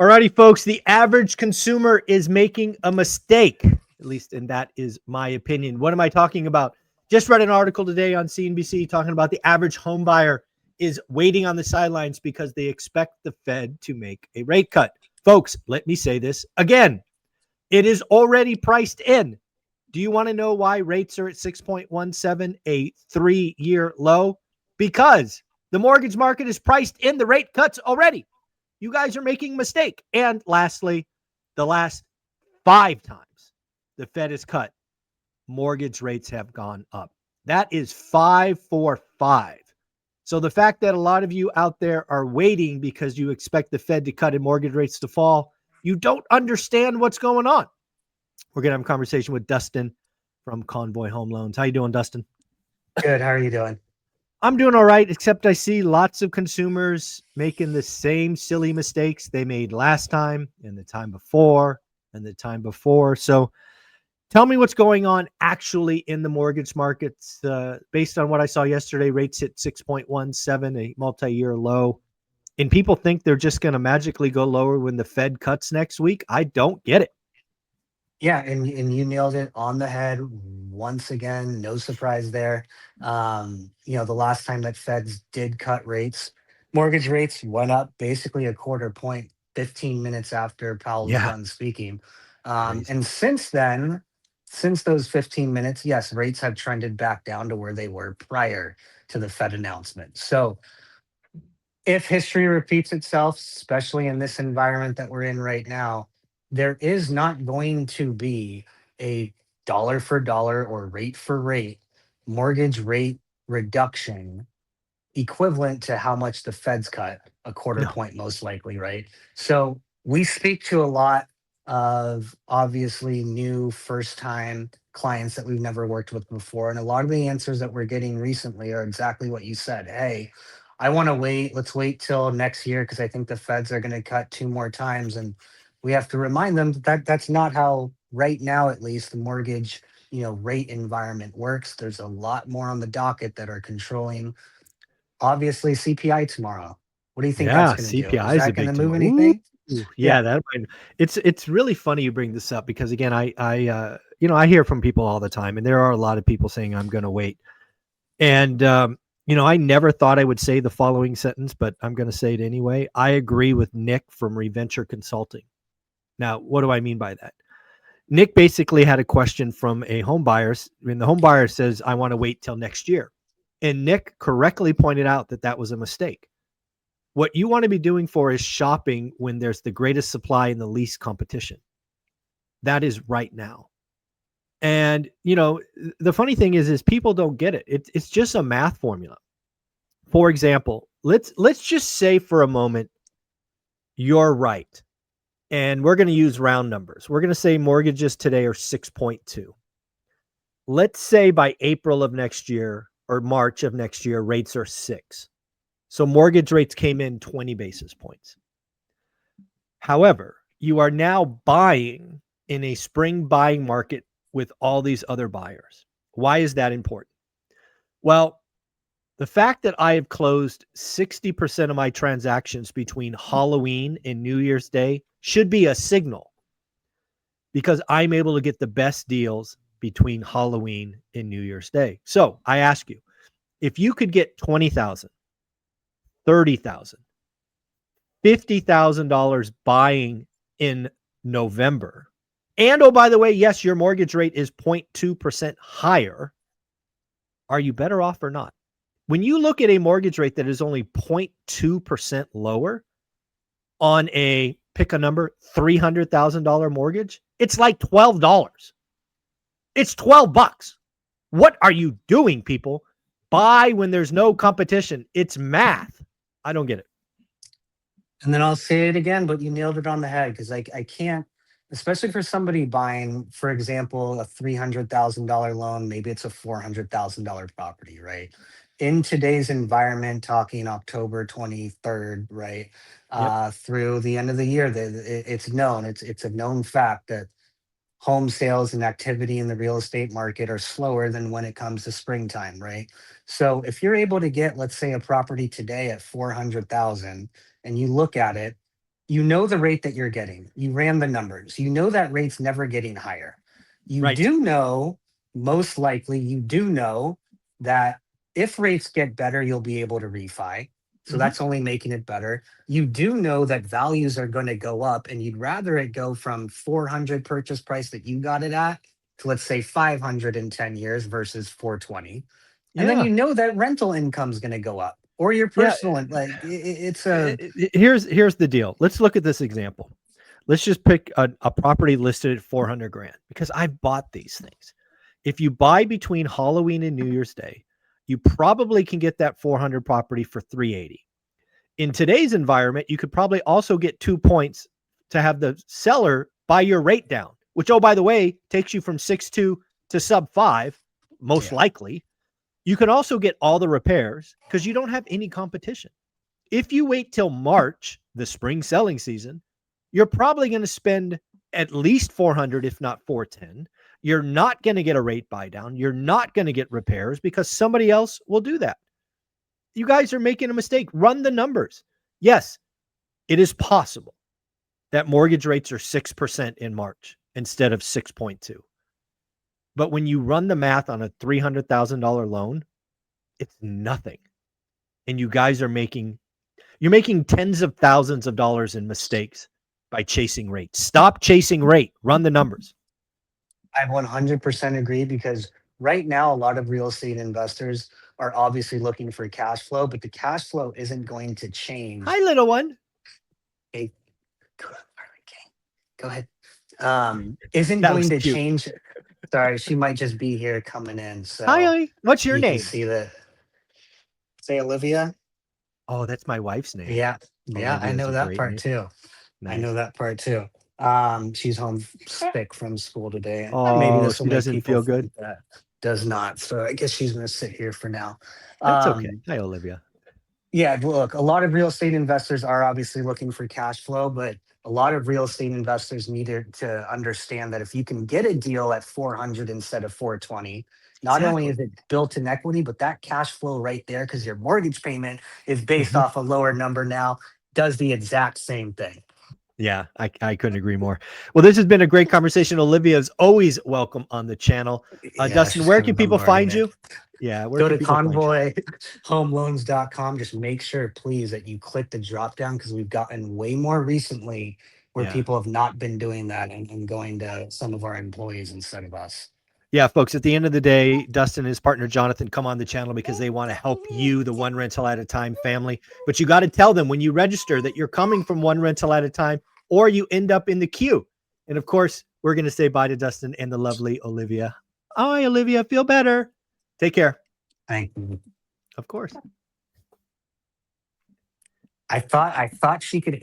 Alrighty, folks, the average consumer is making a mistake, at least, and that is my opinion. What am I talking about? Just read an article today on CNBC talking about the average home buyer is waiting on the sidelines because they expect the Fed to make a rate cut. Folks, let me say this again. It is already priced in. Do you want to know why rates are at 6.17, a 3-year low? Because the mortgage market is priced in the rate cuts already. You guys are making a mistake. And lastly, the last 5 times the Fed has cut, mortgage rates have gone up. That is 5 for 5. So the fact that a lot of you out there are waiting because you expect the Fed to cut and mortgage rates to fall, you don't understand what's going on. We're going to have a conversation with Dustin from Convoy Home Loans. How you doing, Dustin? Good. How are you doing? I'm doing all right, except I see lots of consumers making the same silly mistakes they made last time and the time before and the time before. So tell me what's going on actually in the mortgage markets. Based on what I saw yesterday, rates hit 6.17, a multi-year low. And people think they're just going to magically go lower when the Fed cuts next week. I don't get it. Yeah, and you nailed it on the head once again. No surprise there. The last time that Feds did cut rates, mortgage rates went up basically a quarter point 15 minutes after Powell was Yeah, done speaking. crazy. And since then, since those 15 minutes, yes, rates have trended back down to where they were prior to the Fed announcement. So if history repeats itself, especially in this environment that we're in right now, there is not going to be a dollar for dollar or rate for rate mortgage rate reduction equivalent to how much the Fed's cut, a quarter No. point most likely, right? So we speak to a lot of obviously new first time clients that we've never worked with before. And a lot of the answers that we're getting recently are exactly what you said. Hey, I want to wait. Let's wait till next year because I think the Feds are going to cut 2 more times. And we have to remind them that that's not how right now, at least, the mortgage rate environment works. There's a lot more on the docket that are controlling obviously CPI tomorrow. What do you think that's Yeah, going to do? CPI Is is a that going to big move deal. anything? Ooh, Yeah. yeah, that might, it's really funny you bring this up because again, I hear from people all the time, and there are a lot of people saying I'm going to wait. And I never thought I would say the following sentence, but I'm going to say it anyway. I agree with Nick from Reventure Consulting. Now, what do I mean by that? Nick basically had a question from a home buyer, and the home buyer says, "I want to wait till next year," and Nick correctly pointed out that that was a mistake. What you want to be doing for is shopping when there's the greatest supply and the least competition. That is right now. And the funny thing is people don't get it. It's just a math formula. For example, let's just say for a moment you're right. And we're going to use round numbers. We're going to say mortgages today are 6.2. Let's say by April of next year or March of next year rates are 6. So mortgage rates came in 20 basis points. However, you are now buying in a spring buying market with all these other buyers. Why is that important? Well, the fact that I have closed 60% of my transactions between Halloween and New Year's Day should be a signal because I'm able to get the best deals between Halloween and New Year's Day. So I ask you, if you could get 20,000, 30,000, $50,000 buying in November. And oh, by the way, yes, your mortgage rate is 0.2% higher. Are you better off or not? When you look at a mortgage rate that is only 0.2% lower on a pick a number, $300,000 mortgage, it's like $12. It's $12. What are you doing, people? Buy when there's no competition. It's math. I don't get it. And then I'll say it again, but you nailed it on the head because I can't, especially for somebody buying, for example, a $300,000 loan, maybe it's a $400,000 property, right? In today's environment, talking October 23rd, right, Yep. through the end of the year, it's known, it's a known fact that home sales and activity in the real estate market are slower than when it comes to springtime, right? So if you're able to get, let's say, a property today at 400,000 and you look at it, you know the rate that you're getting. You ran the numbers. You know that rate's never getting higher. You Right. do know, most likely, you do know that if rates get better, you'll be able to refi. So Mhm. that's only making it better. You do know that values are going to go up, and you'd rather it go from 400 purchase price that you got it at to, let's say, 500 in 10 years versus 420. And then Yeah. you know that rental income is going to go up, or your Yeah. personal, it's a, Here's the deal. Let's look at this example. Let's just pick a property listed at 400 grand because I bought these things. If you buy between Halloween and New Year's Day, you probably can get that 400 property for 380. In today's environment, you could probably also get 2 points to have the seller buy your rate down, which, oh, by the way, takes you from 6.2 to sub 5, most yeah. likely. You can also get all the repairs because you don't have any competition. If you wait till March, the spring selling season, you're probably going to spend at least 400, if not 410. You're not going to get a rate buy down. You're not going to get repairs because somebody else will do that. You guys are making a mistake. Run the numbers. Yes, it is possible that mortgage rates are 6% in March instead of 6.2. But when you run the math on a $300,000 loan, it's nothing. And you guys are you're making tens of thousands of dollars in mistakes by chasing rate. Stop chasing rate. Run the numbers. I 100% agree, because right now a lot of real estate investors are obviously looking for cash flow, but the cash flow isn't going to change. Hi, little one. Hey, go ahead. Go ahead. Isn't That going was to cute. change. Sorry, she might just be here coming in. So Hi, what's your you can name? see that. Say Olivia. Oh, that's my wife's name. Yeah. Yeah, I Olivia is know a that great part name. too. I Nice. know that part too. She's home sick from school today, and maybe Oh, this will she make doesn't people feel good. think that does not. So I guess she's going to sit here for now. That's okay. Um, Hi, Olivia. yeah, look, a lot of real estate investors are obviously looking for cash flow, but a lot of real estate investors need to understand that if you can get a deal at 400 instead of 420, not only Exactly. is it built in equity, but that cash flow right there, because your mortgage payment is based Mhm. off a lower number now, does the exact same thing. Yeah, I couldn't agree more. Well, this has been a great conversation. Olivia is always welcome on the channel. Yeah, Dustin, she's where kind can of people find bombarding. you? Yeah, where Go can to people find you? convoyhomeloans.com. Just make sure, please, that you click the drop down, because we've gotten way more recently where Yeah. people have not been doing that, and going to some of our employees instead of us. Yeah, folks, at the end of the day, Dustin and his partner Jonathan come on the channel because they want to help you, the one rental at a time family. But you got to tell them when you register that you're coming from one rental at a time, or you end up in the queue. And of course, we're going to say bye to Dustin and the lovely Olivia. Hi, Olivia. Feel better. Take care. Thank you. Of course. I thought she could